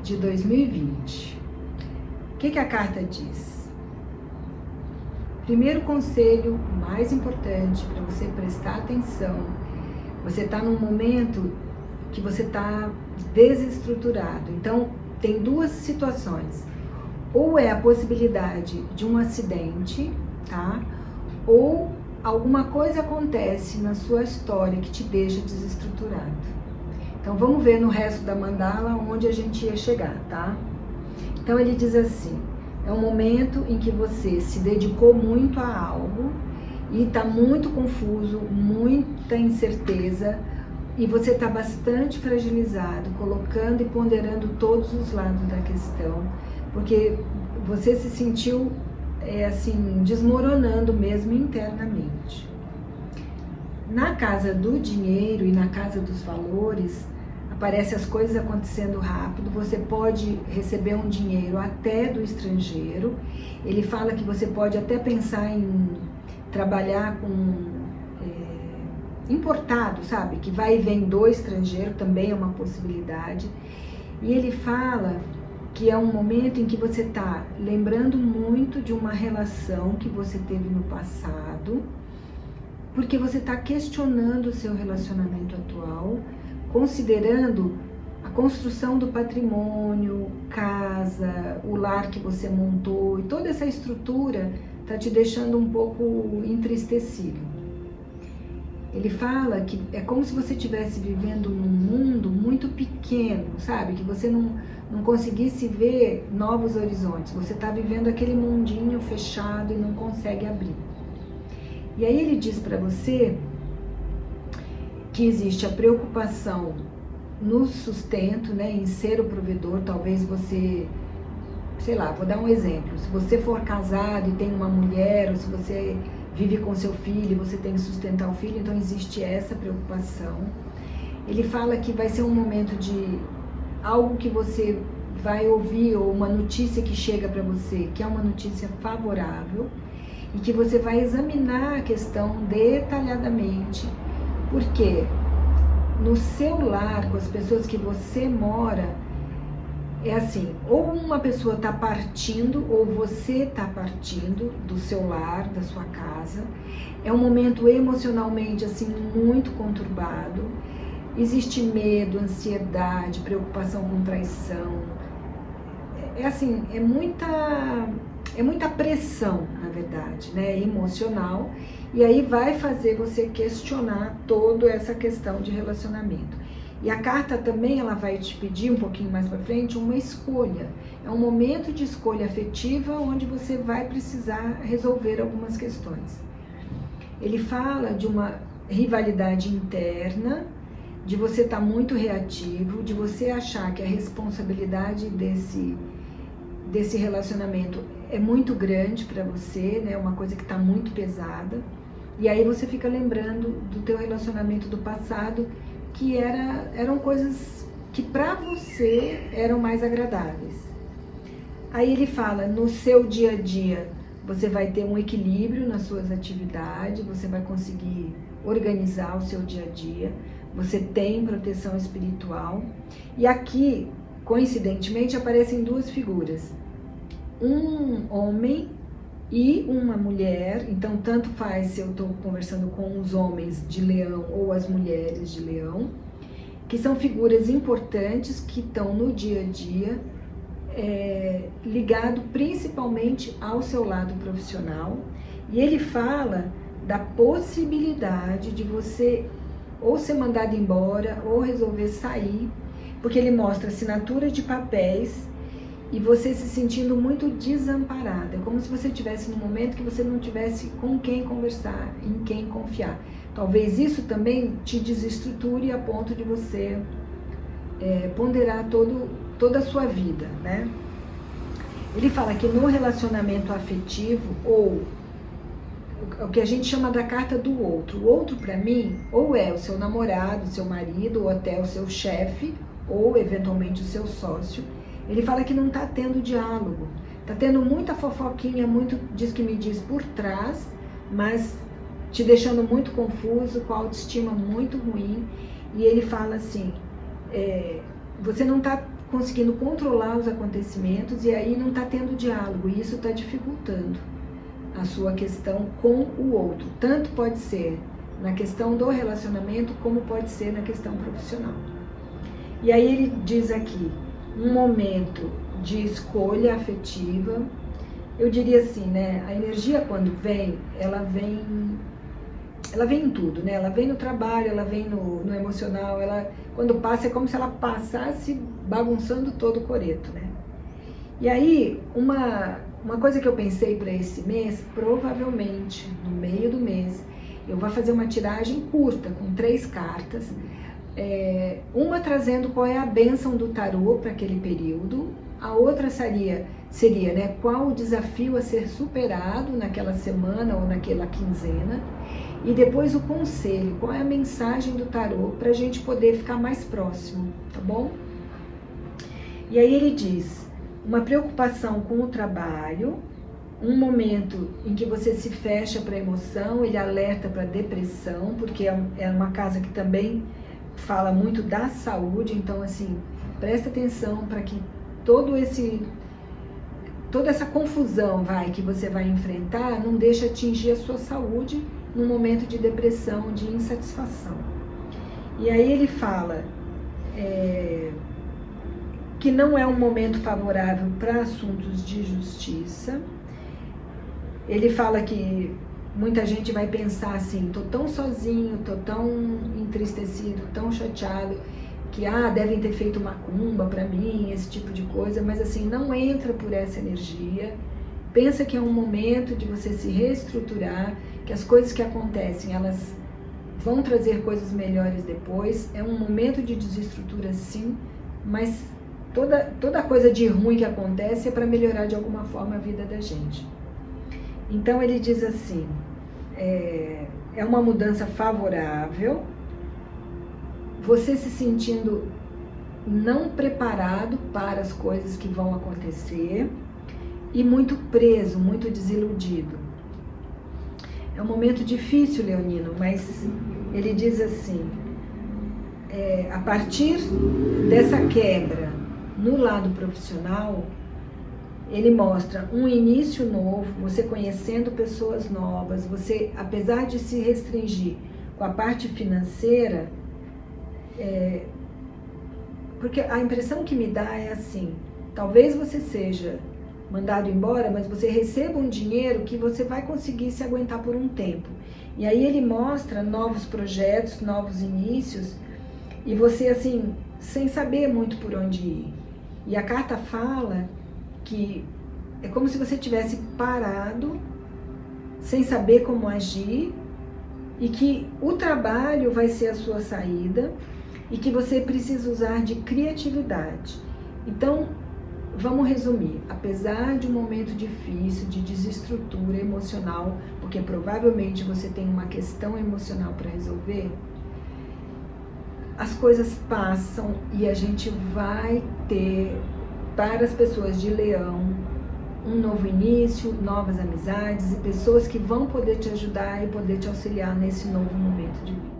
de 2020. O que a carta diz? Primeiro conselho mais importante para você prestar atenção: você está num momento que você está desestruturado. Então, tem duas situações. Ou é a possibilidade de um acidente, tá? Ou alguma coisa acontece na sua história que te deixa desestruturado. Então, vamos ver no resto da mandala onde a gente ia chegar, tá? Então, ele diz assim: é um momento em que você se dedicou muito a algo e está muito confuso, muita incerteza, e você está bastante fragilizado, colocando e ponderando todos os lados da questão, porque você se sentiu assim, desmoronando mesmo internamente. Na casa do dinheiro e na casa dos valores, aparece as coisas acontecendo rápido. Você pode receber um dinheiro até do estrangeiro. Ele fala que você pode até pensar em trabalhar com importado, sabe? Que vai e vem do estrangeiro, também é uma possibilidade. E ele fala que é um momento em que você está lembrando muito de uma relação que você teve no passado, porque você está questionando o seu relacionamento atual, considerando a construção do patrimônio, casa, o lar que você montou, e toda essa estrutura está te deixando um pouco entristecido. Ele fala que é como se você estivesse vivendo num mundo muito pequeno, sabe? Que você não conseguisse ver novos horizontes. Você está vivendo aquele mundinho fechado e não consegue abrir. E aí ele diz para você que existe a preocupação no sustento, né? Em ser o provedor. Talvez você, sei lá, vou dar um exemplo. Se você for casado e tem uma mulher, ou se você vive com seu filho, você tem que sustentar o filho, então existe essa preocupação. Ele fala que vai ser um momento de algo que você vai ouvir, ou uma notícia que chega para você, que é uma notícia favorável, e que você vai examinar a questão detalhadamente, porque no seu lar, com as pessoas que você mora, é assim, ou uma pessoa está partindo, ou você está partindo do seu lar, da sua casa. É um momento emocionalmente assim muito conturbado. Existe medo, ansiedade, preocupação com traição. É assim, é muita pressão, na verdade, né, emocional. E aí vai fazer você questionar toda essa questão de relacionamento. E a carta também, ela vai te pedir um pouquinho mais para frente uma escolha. É um momento de escolha afetiva onde você vai precisar resolver algumas questões. Ele fala de uma rivalidade interna, de você estar muito reativo, de você achar que a responsabilidade desse relacionamento é muito grande para você, né? Uma coisa que está muito pesada. E aí você fica lembrando do teu relacionamento do passado, que eram coisas que para você eram mais agradáveis. Aí ele fala, no seu dia a dia, você vai ter um equilíbrio nas suas atividades, você vai conseguir organizar o seu dia a dia, você tem proteção espiritual. E aqui, coincidentemente, aparecem duas figuras. Um homem e uma mulher, então tanto faz se eu estou conversando com os homens de leão ou as mulheres de leão, que são figuras importantes que estão no dia a dia, ligado principalmente ao seu lado profissional. E ele fala da possibilidade de você ou ser mandado embora ou resolver sair, porque ele mostra assinatura de papéis e você se sentindo muito desamparada. É como se você estivesse num momento que você não tivesse com quem conversar, em quem confiar. Talvez isso também te desestruture a ponto de você ponderar toda a sua vida, né? Ele fala que no relacionamento afetivo, ou o que a gente chama da carta do outro, o outro para mim, ou é o seu namorado, o seu marido, ou até o seu chefe, ou eventualmente o seu sócio. Ele fala que não está tendo diálogo, está tendo muita fofoquinha, muito diz que me diz por trás, mas te deixando muito confuso, com a autoestima muito ruim. E ele fala assim, você não está conseguindo controlar os acontecimentos e aí não está tendo diálogo, e isso está dificultando a sua questão com o outro. Tanto pode ser na questão do relacionamento, como pode ser na questão profissional. E aí ele diz aqui, um momento de escolha afetiva. Eu diria assim, né, a energia quando vem, ela vem em tudo, né? Ela vem no trabalho, ela vem no emocional, ela quando passa é como se ela passasse bagunçando todo o coreto, né? E aí, uma coisa que eu pensei para esse mês, provavelmente no meio do mês, eu vou fazer uma tiragem curta, com 3 cartas, uma trazendo qual é a bênção do tarô para aquele período, a outra seria, né, qual o desafio a ser superado naquela semana ou naquela quinzena, e depois o conselho, qual é a mensagem do tarô para a gente poder ficar mais próximo, tá bom? E aí ele diz, uma preocupação com o trabalho, um momento em que você se fecha para a emoção, ele alerta para a depressão, porque é uma casa que também fala muito da saúde, então assim, presta atenção para que toda essa confusão que você vai enfrentar não deixe atingir a sua saúde num momento de depressão, de insatisfação. E aí ele fala que não é um momento favorável para assuntos de justiça. Ele fala que muita gente vai pensar assim, tô tão sozinho, tô tão entristecido, tão chateado, que devem ter feito macumba para mim, esse tipo de coisa, mas assim, não entra por essa energia. Pensa que é um momento de você se reestruturar, que as coisas que acontecem, elas vão trazer coisas melhores depois. É um momento de desestrutura, sim, mas toda coisa de ruim que acontece é para melhorar de alguma forma a vida da gente. Então ele diz assim, é uma mudança favorável, você se sentindo não preparado para as coisas que vão acontecer e muito preso, muito desiludido. É um momento difícil, Leonino, mas ele diz assim, a partir dessa quebra no lado profissional, ele mostra um início novo, você conhecendo pessoas novas, você, apesar de se restringir com a parte financeira, porque a impressão que me dá é assim, talvez você seja mandado embora, mas você receba um dinheiro que você vai conseguir se aguentar por um tempo. E aí ele mostra novos projetos, novos inícios, e você assim, sem saber muito por onde ir. E a carta fala que é como se você tivesse parado, sem saber como agir, e que o trabalho vai ser a sua saída, e que você precisa usar de criatividade. Então, vamos resumir, apesar de um momento difícil, de desestrutura emocional, porque provavelmente você tem uma questão emocional para resolver, as coisas passam e a gente vai ter, para as pessoas de Leão, um novo início, novas amizades e pessoas que vão poder te ajudar e poder te auxiliar nesse novo momento de vida.